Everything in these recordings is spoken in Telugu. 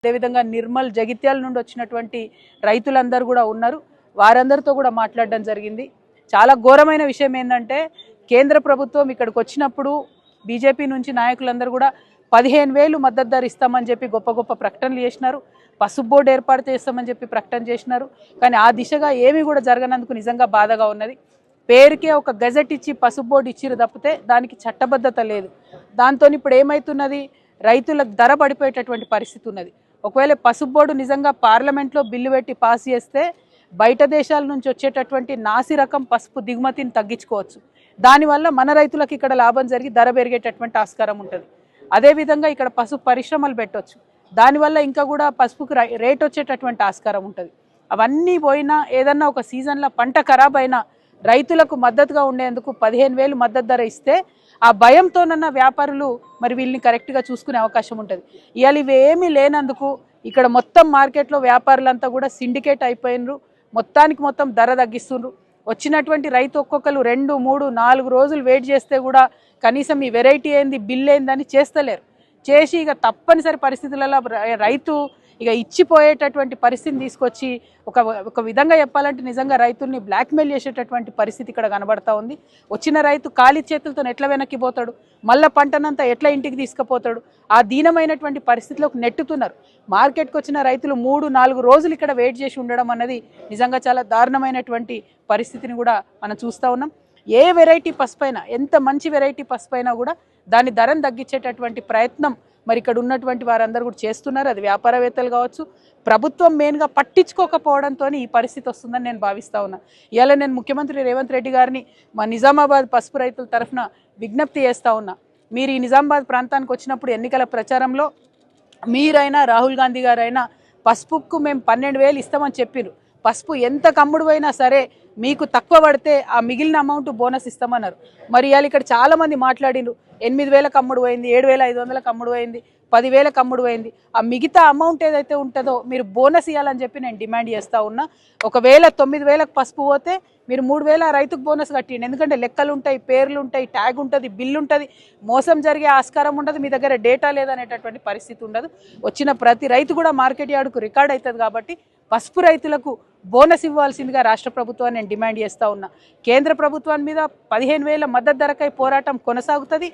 అదేవిధంగా నిర్మల్ జగిత్యాల నుండి వచ్చినటువంటి రైతులందరూ కూడా ఉన్నారు. వారందరితో కూడా మాట్లాడడం జరిగింది. చాలా ఘోరమైన విషయం ఏంటంటే కేంద్ర ప్రభుత్వం ఇక్కడికి వచ్చినప్పుడు బీజేపీ నుంచి నాయకులందరూ కూడా 15,000 మద్దతు ధర ఇస్తామని చెప్పి గొప్ప గొప్ప ప్రకటనలు చేసినారు. పసుపు బోర్డు ఏర్పాటు చేస్తామని చెప్పి ప్రకటన చేసినారు. కానీ ఆ దిశగా ఏమీ కూడా జరగనందుకు నిజంగా బాధగా ఉన్నది. పేరుకే ఒక గజెట్ ఇచ్చి పసుపు బోర్డు ఇచ్చిరు తప్పితే దానికి చట్టబద్ధత లేదు. దాంతో ఇప్పుడు ఏమవుతున్నది, రైతులకు ధర పడిపోయేటటువంటి పరిస్థితి ఉన్నది. ఒకవేళ పసుపు బోర్డు నిజంగా పార్లమెంట్లో బిల్లు పెట్టి పాస్ చేస్తే బయట దేశాల నుంచి వచ్చేటటువంటి నాసి రకం పసుపు దిగుమతిని తగ్గించుకోవచ్చు. దానివల్ల మన రైతులకు ఇక్కడ లాభం జరిగి ధర పెరిగేటటువంటి ఆస్కారం ఉంటుంది. అదేవిధంగా ఇక్కడ పసుపు పరిశ్రమలు పెట్టవచ్చు. దానివల్ల ఇంకా కూడా పసుపుకు రేట్ వచ్చేటటువంటి ఆస్కారం ఉంటుంది. అవన్నీ పోయినా ఏదన్నా ఒక సీజన్లో పంట ఖరాబ్ అయినా రైతులకు మద్దతుగా ఉండేందుకు 15,000 మద్దతు ధర ఇస్తే ఆ భయంతోనన్న వ్యాపారులు మరి వీళ్ళని కరెక్ట్గా చూసుకునే అవకాశం ఉంటుంది. ఇవాళ ఇవేమీ లేనందుకు ఇక్కడ మొత్తం మార్కెట్లో వ్యాపారులంతా కూడా సిండికేట్ అయిపోయినరు. మొత్తానికి మొత్తం ధర తగ్గిస్తున్నారు. వచ్చినటువంటి రైతు ఒక్కొక్కరు 2, 3, 4 రోజులు వెయిట్ చేస్తే కూడా కనీసం ఈ వెరైటీ ఏంది, బిల్ ఏందని చేస్తలేరు. చేసి ఇక తప్పనిసరి పరిస్థితులలో రైతు ఇక ఇచ్చిపోయేటటువంటి పరిస్థితిని తీసుకొచ్చి ఒక విధంగా చెప్పాలంటే నిజంగా రైతుల్ని బ్లాక్మెయిల్ చేసేటటువంటి పరిస్థితి ఇక్కడ కనబడతా ఉంది. వచ్చిన రైతు ఖాళీ చేతులతో ఎట్లా వెనక్కిపోతాడు, మళ్ళీ పంటనంతా ఎట్లా ఇంటికి తీసుకుపోతాడు, ఆ దీనమైనటువంటి పరిస్థితిలోకి నెట్టుతున్నారు. మార్కెట్కి వచ్చిన రైతులు 3, 4 రోజులు ఇక్కడ వెయిట్ చేసి ఉండడం అన్నది నిజంగా చాలా దారుణమైనటువంటి పరిస్థితిని కూడా మనం చూస్తూ ఉన్నాం. ఏ వెరైటీ పసుపైనా, ఎంత మంచి వెరైటీ పసుపైనా కూడా దాని ధరను తగ్గించేటటువంటి ప్రయత్నం మరి ఇక్కడ ఉన్నటువంటి వారందరూ కూడా చేస్తున్నారు. అది వ్యాపారవేత్తలు కావచ్చు, ప్రభుత్వం మెయిన్గా పట్టించుకోకపోవడంతో ఈ పరిస్థితి వస్తుందని నేను భావిస్తూ ఉన్నా. ఇవాళ నేను ముఖ్యమంత్రి రేవంత్ రెడ్డి గారిని మా నిజామాబాద్ పసుపు రైతుల తరఫున విజ్ఞప్తి చేస్తూ ఉన్నా. మీరు ఈ నిజామాబాద్ ప్రాంతానికి వచ్చినప్పుడు ఎన్నికల ప్రచారంలో మీరైనా రాహుల్ గాంధీ గారైనా పసుపుకు మేము 12,000 ఇస్తామని చెప్పారు. పసుపు ఎంత కమ్ముడు అయినా సరే మీకు తక్కువ పడితే ఆ మిగిలిన అమౌంట్ బోనస్ ఇస్తామన్నారు. మరి ఇవాళ ఇక్కడ చాలామంది మాట్లాడిండ్రు 8,000 కమ్ముడు అయింది, 7,500 కమ్ముడు అయింది, 10,000 కమ్ముడు అయింది. ఆ మిగతా అమౌంట్ ఏదైతే ఉంటుందో మీరు బోనస్ ఇవ్వాలని చెప్పి నేను డిమాండ్ చేస్తూ ఉన్నా. ఒకవేళ 9,000 పసుపు పోతే మీరు 3,000 రైతుకు బోనస్ కట్టిండి. ఎందుకంటే లెక్కలు ఉంటాయి, పేర్లు ఉంటాయి, ట్యాగ్ ఉంటుంది, బిల్లు ఉంటుంది. మోసం జరిగే ఆస్కారం ఉండదు, మీ దగ్గర డేటా లేదనేటటువంటి పరిస్థితి ఉండదు. వచ్చిన ప్రతి రైతు కూడా మార్కెట్ యార్డుకు రికార్డ్ అవుతుంది. కాబట్టి పసుపు రైతులకు బోనస్ ఇవ్వాల్సిందిగా రాష్ట్ర ప్రభుత్వాన్ని నేను డిమాండ్ చేస్తూ ఉన్నా. కేంద్ర ప్రభుత్వం మీద 15,000 మద్దతు ధరకై పోరాటం కొనసాగుతుంది.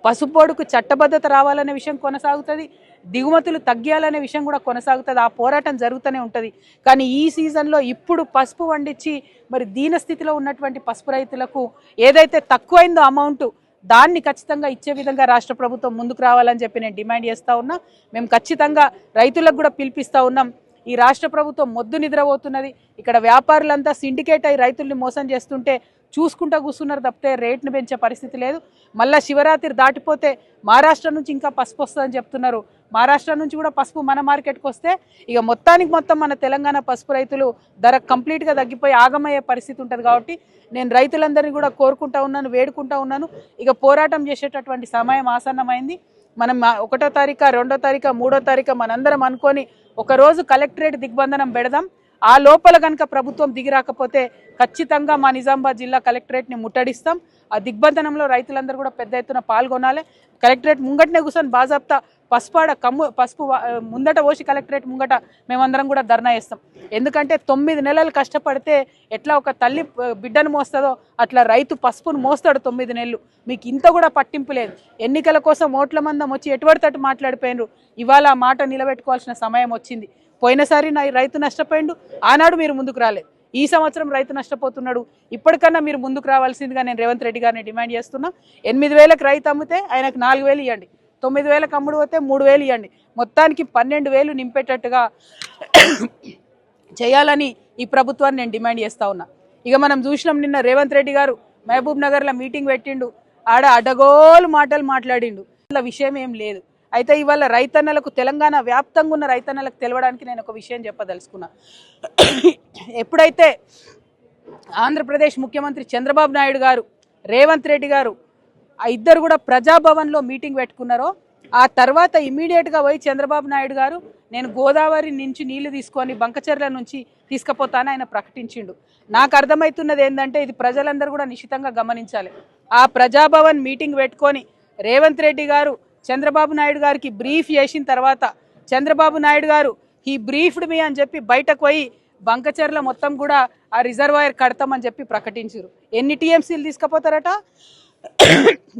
పసుపు బోర్డుకు చట్టబద్ధత రావాలనే విషయం కొనసాగుతుంది. దిగుమతులు తగ్గియాలనే విషయం కూడా కొనసాగుతుంది. ఆ పోరాటం జరుగుతూనే ఉంటుంది. కానీ ఈ సీజన్లో ఇప్పుడు పసుపు వండించి మరి దీనస్థితిలో ఉన్నటువంటి పసుపు రైతులకు ఏదైతే తక్కువైందో అమౌంట్ దాన్ని ఖచ్చితంగా ఇచ్చే విధంగా రాష్ట్ర ప్రభుత్వం ముందుకు రావాలని చెప్పి నేను డిమాండ్ చేస్తూ ఉన్నా. మేము ఖచ్చితంగా రైతులకు కూడా పిలిపిస్తూ ఉన్నాం. ఈ రాష్ట్ర ప్రభుత్వం మొద్దు నిద్రపోతున్నది. ఇక్కడ వ్యాపారులంతా సిండికేట్ అయి రైతుల్ని మోసం చేస్తుంటే చూసుకుంటూ కూర్చున్నారు తప్పితే రేట్ను పెంచే పరిస్థితి లేదు. మళ్ళీ శివరాత్రి దాటిపోతే మహారాష్ట్ర నుంచి ఇంకా పసుపు వస్తుందని చెప్తున్నారు. మహారాష్ట్ర నుంచి కూడా పసుపు మన మార్కెట్కి వస్తే ఇక మొత్తానికి మొత్తం మన తెలంగాణ పసుపు రైతులు ధర కంప్లీట్గా తగ్గిపోయి ఆగమయ్యే పరిస్థితి ఉంటుంది. కాబట్టి నేను రైతులందరినీ కూడా కోరుకుంటా ఉన్నాను, వేడుకుంటా ఉన్నాను. ఇక పోరాటం చేసేటటువంటి సమయం ఆసన్నమైంది. మనం 1వ తారీఖు, 2వ తారీఖు, 3వ తారీఖు మనందరం అనుకొని ఒకరోజు కలెక్టరేట్ దిగ్బంధనం పెడదాం. ఆ లోపల కనుక ప్రభుత్వం దిగి రాకపోతే ఖచ్చితంగా మా నిజామాబాద్ జిల్లా కలెక్టరేట్ని ముట్టడిస్తాం. ఆ దిగ్బంధనంలో రైతులందరూ కూడా పెద్ద ఎత్తున పాల్గొనాలి. కలెక్టరేట్ ముంగటనే కూర్చొని బాజాప్తా పసుపు ముందట పోసి కలెక్టరేట్ ముంగట మేమందరం కూడా ధర్నా చేస్తాం. ఎందుకంటే 9 నెలలు కష్టపడితే ఎట్లా ఒక తల్లి బిడ్డను మోస్తుందో అట్లా రైతు పసుపును మోస్తాడు 9 నెలలు. మీకు ఇంత కూడా పట్టింపు లేదు. ఎన్నికల కోసం ఓట్ల మందం వచ్చి ఎటువడితట్టు మాట్లాడిపోయినరు. ఇవాళ ఆ మాట నిలబెట్టుకోవాల్సిన సమయం వచ్చింది. పోయినసారి రైతు నష్టపోయిండు, ఆనాడు మీరు ముందుకు రాలేదు. ఈ సంవత్సరం రైతు నష్టపోతున్నాడు. ఇప్పటికన్నా మీరు ముందుకు రావాల్సిందిగా నేను రేవంత్ రెడ్డి గారిని డిమాండ్ చేస్తున్నా. 8,000కి రైతు అమ్మితే ఆయనకు 4,000 ఇవ్వండి, 9,000కి అమ్ముడు పోతే 3,000 ఇవ్వండి. మొత్తానికి 12,000 నింపేటట్టుగా చేయాలని ఈ ప్రభుత్వాన్ని నేను డిమాండ్ చేస్తూ ఉన్నా. ఇక మనం చూసినాం, నిన్న రేవంత్ రెడ్డి గారు మహబూబ్ నగర్లో మీటింగ్ పెట్టిండు. ఆడ అడగోలు మాటలు మాట్లాడిండు. అలా విషయం ఏం లేదు. అయితే ఇవాళ రైతన్నలకు, తెలంగాణ వ్యాప్తంగా ఉన్న రైతన్నలకు తెలవడానికి నేను ఒక విషయం చెప్పదలుచుకున్నా. ఎప్పుడైతే ఆంధ్రప్రదేశ్ ముఖ్యమంత్రి చంద్రబాబు నాయుడు గారు, రేవంత్ రెడ్డి గారు ఆ ఇద్దరు కూడా ప్రజాభవన్లో మీటింగ్ పెట్టుకున్నారో ఆ తర్వాత ఇమీడియట్గా పోయి చంద్రబాబు నాయుడు గారు నేను గోదావరి నుంచి నీళ్లు తీసుకొని బంకచెర్ల నుంచి తీసుకుపోతానని ఆయన ప్రకటించిండు. నాకు అర్థమవుతున్నది ఏంటంటే ఇది ప్రజలందరూ కూడా నిశితంగా గమనించాలి. ఆ ప్రజాభవన్ మీటింగ్ పెట్టుకొని రేవంత్ రెడ్డి గారు చంద్రబాబు నాయుడు గారికి బ్రీఫ్ చేసిన తర్వాత చంద్రబాబు నాయుడు గారు హీ బ్రీఫ్డ్ మీ అని చెప్పి బయటకు పోయి బంకచర్ల మొత్తం కూడా ఆ రిజర్వాయర్ కడతామని చెప్పి ప్రకటించారు. ఎన్ని టీఎంసీలు తీసుకుపోతారట?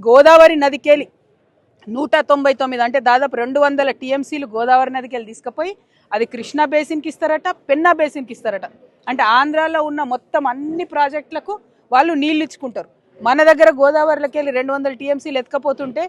గోదావరి నదికెళ్ళి 199 అంటే దాదాపు 200 టీఎంసీలు గోదావరి నదికి వెళ్ళి తీసుకుపోయి అది కృష్ణా బేసిన్కి ఇస్తారట, పెన్నా బేసిన్కి ఇస్తారట. అంటే ఆంధ్రాలో ఉన్న మొత్తం అన్ని ప్రాజెక్టులకు వాళ్ళు నీళ్ళు ఇచ్చుకుంటారు. మన దగ్గర గోదావరిలోకి వెళ్ళి 200 టీఎంసీలు ఎత్తుకపోతుంటే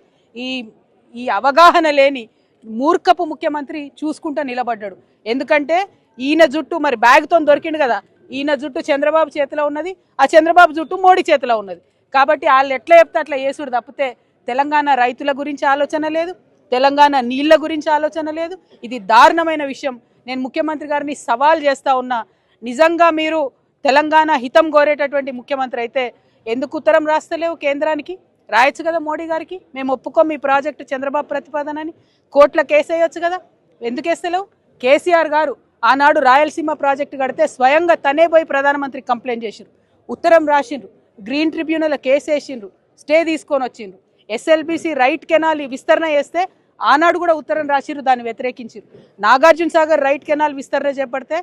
ఈ అవగాహన లేని మూర్ఖపు ముఖ్యమంత్రి చూసుకుంటూ నిలబడ్డాడు. ఎందుకంటే ఈయన జుట్టు మరి బ్యాగ్తో దొరికిండు కదా, ఈయన జుట్టు చంద్రబాబు చేతిలో ఉన్నది, ఆ చంద్రబాబు జుట్టు మోడీ చేతిలో ఉన్నది. కాబట్టి వాళ్ళు ఎట్లా చెప్తే అట్లా చేసుడు తప్పితే తెలంగాణ రైతుల గురించి ఆలోచన లేదు, తెలంగాణ నీళ్ల గురించి ఆలోచన లేదు. ఇది దారుణమైన విషయం. నేను ముఖ్యమంత్రి గారిని సవాల్ చేస్తా ఉన్నా, నిజంగా మీరు తెలంగాణ హితం కోరేటటువంటి ముఖ్యమంత్రి అయితే ఎందుకు ఉత్తరం రాస్తలేవు కేంద్రానికి? రాయొచ్చు కదా మోడీ గారికి, మేము ఒప్పుకోం ఈ ప్రాజెక్టు చంద్రబాబు ప్రతిపాదనని, కోర్టులో కేసు వేయొచ్చు కదా, ఎందుకు వేస్తలేవు? కేసీఆర్ గారు ఆనాడు రాయలసీమ ప్రాజెక్టు కడితే స్వయంగా తనే పోయి ప్రధానమంత్రికి కంప్లైంట్ చేసిండ్రు, ఉత్తరం రాసిండ్రు, గ్రీన్ ట్రిబ్యునల్ కేసు వేసిండ్రు, స్టే తీసుకొని వచ్చిండ్రు. ఎస్ఎల్బిసి రైట్ కెనాల్ విస్తరణ చేస్తే ఆనాడు కూడా ఉత్తరం రాసిర్రు, దాన్ని వ్యతిరేకించారు. నాగార్జున సాగర్ రైట్ కెనాల్ విస్తరణ చేపడితే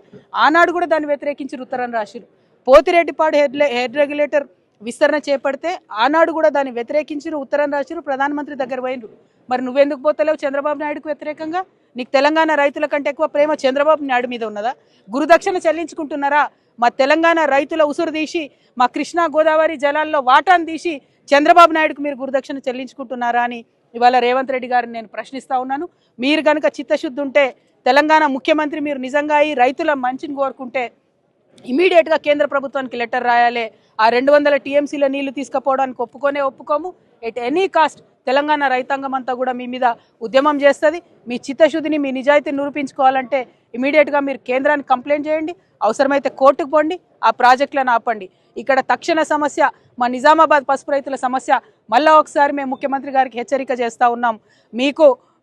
ఆనాడు కూడా దాన్ని వ్యతిరేకించారు, ఉత్తరం రాసిర్రు. పోతిరెడ్డిపాడు హెడ్ రెగ్యులేటర్ విస్తరణ చేపడితే ఆనాడు కూడా దాన్ని వ్యతిరేకించారు, ఉత్తరం రాసిర్రు, ప్రధానమంత్రి దగ్గర పోయినరు. మరి నువ్వెందుకు పోతలేవు చంద్రబాబు నాయుడుకు వ్యతిరేకంగా? నీకు తెలంగాణ రైతుల కంటే ఎక్కువ ప్రేమ చంద్రబాబు నాయుడు మీద ఉన్నదా? గురుదక్షిణ చెల్లించుకుంటున్నారా? మా తెలంగాణ రైతుల ఉసురు తీసి మా కృష్ణా గోదావరి జలాల్లో వాటాను తీసి చంద్రబాబు నాయుడుకు మీరు గురుదక్షిణ చెల్లించుకుంటున్నారా అని ఇవాళ రేవంత్ రెడ్డి గారిని నేను ప్రశ్నిస్తూ ఉన్నాను. మీరు కనుక చిత్తశుద్ధి ఉంటే, తెలంగాణ ముఖ్యమంత్రి మీరు నిజంగా ఈ రైతుల మంచిని కోరుకుంటే ఇమీడియట్గా కేంద్ర ప్రభుత్వానికి లెటర్ రాయాలి. ఆ 200 టీఎంసీల నీళ్లు తీసుకుపోవడానికి ఒప్పుకోము. ఎట్ ఎనీ కాస్ట్ తెలంగాణ రైతాంగం అంతా కూడా మీ మీద ఉద్యమం చేస్తుంది. మీ చిత్తశుద్ధిని, మీ నిజాయితీని నిరూపించుకోవాలంటే ఇమీడియట్గా మీరు కేంద్రానికి కంప్లైంట్ చేయండి, అవసరమైతే కోర్టుకు పోండి, ఆ ప్రాజెక్టులను ఆపండి. ఇక్కడ తక్షణ సమస్య మా నిజామాబాద్ పసుపు రైతుల సమస్య. మళ్ళీ ఒకసారి మేము ముఖ్యమంత్రి గారికి హెచ్చరిక చేస్తూ ఉన్నాం,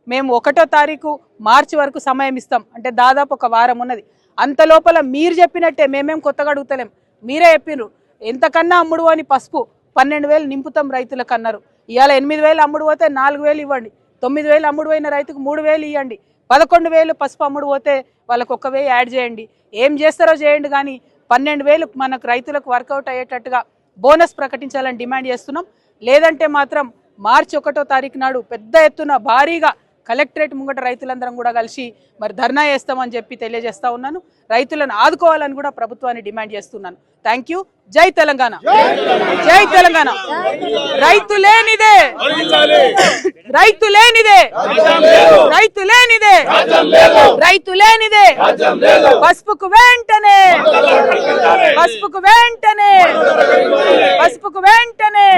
మేము 1వ తారీఖు మార్చి వరకు సమయం ఇస్తాం, అంటే దాదాపు ఒక వారం ఉన్నది. అంత లోపల మీరు చెప్పినట్టే, మేమేం కొత్తగా అడుగుతలేం, మీరే చెప్పిండ్రు ఎంతకన్నా అమ్ముడు అని పసుపు 12,000 నింపుతాం రైతులకు అన్నారు. ఇవాళ 8,000 అమ్ముడు పోతే 4,000 ఇవ్వండి, 9,000 అమ్ముడు పోయిన రైతుకు 3,000 ఇవ్వండి, 11,000 పసుపు అమ్ముడు పోతే వాళ్ళకు 1,000 యాడ్ చేయండి. ఏం చేస్తారో చేయండి, కానీ 12,000 మనకు రైతులకు వర్కౌట్ అయ్యేటట్టుగా బోనస్ ప్రకటించాలని డిమాండ్ చేస్తున్నాం. లేదంటే మాత్రం మార్చి 1వ తారీఖు నాడు పెద్ద ఎత్తున భారీగా కలెక్టరేట్ ముంగట రైతులందరం కూడా కలిసి మరి ధర్నా చేస్తామని చెప్పి తెలియజేస్తా ఉన్నాను. రైతులను ఆదుకోవాలని కూడా ప్రభుత్వాన్ని డిమాండ్ చేస్తున్నాను. Thank you. జై తెలంగాణ, జై తెలంగాణ. రైతు లేనిదే రైతు లేనిదే రైతు లేనిదే రైతు లేనిదే పసుపుకు వెంటనే పసుపుకు వెంటనే పసుపుకు వెంటనే.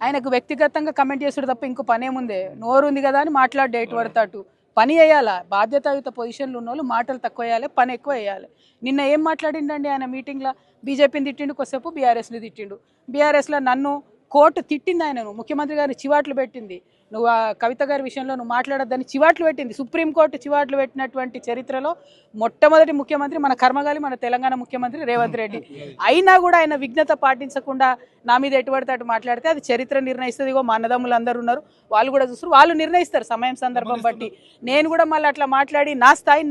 ఆయనకు వ్యక్తిగతంగా కమెంట్ చేసాడు తప్ప ఇంకో పనేముందే? నోరు ఉంది కదా అని మాట్లాడే ఎటు పడతాటు. పని వేయాలా, బాధ్యతాయుత పొజిషన్లు ఉన్న వాళ్ళు మాటలు తక్కువ వేయాలి, పని ఎక్కువ వేయాలి. నిన్న ఏం మాట్లాడిండండి ఆయన మీటింగ్లో? బీజేపీని తిట్టిండు, కొద్దిసేపు బీఆర్ఎస్ని తిట్టిండు. బీఆర్ఎస్లో నన్ను కోర్టు తిట్టింది, ఆయనను ముఖ్యమంత్రి గారిని చివాట్లు పెట్టింది. నువ్వు ఆ కవిత గారి విషయంలో నువ్వు మాట్లాడొద్దని చివాట్లు పెట్టింది. సుప్రీంకోర్టు చివాట్లు పెట్టినటువంటి చరిత్రలో మొట్టమొదటి ముఖ్యమంత్రి మన కర్మగాలి, మన తెలంగాణ ముఖ్యమంత్రి రేవంత్ రెడ్డి. అయినా కూడా ఆయన విఘ్నత పాటించకుండా నా మీద ఎటుపడితే అటు మాట్లాడితే అది చరిత్ర నిర్ణయిస్తుంది. ఇగో మా అన్నదమ్ములు అందరూ ఉన్నారు, వాళ్ళు కూడా చూస్తారు, వాళ్ళు నిర్ణయిస్తారు సమయం సందర్భం బట్టి. నేను కూడా మళ్ళీ అట్లా మాట్లాడి నా స్థాయి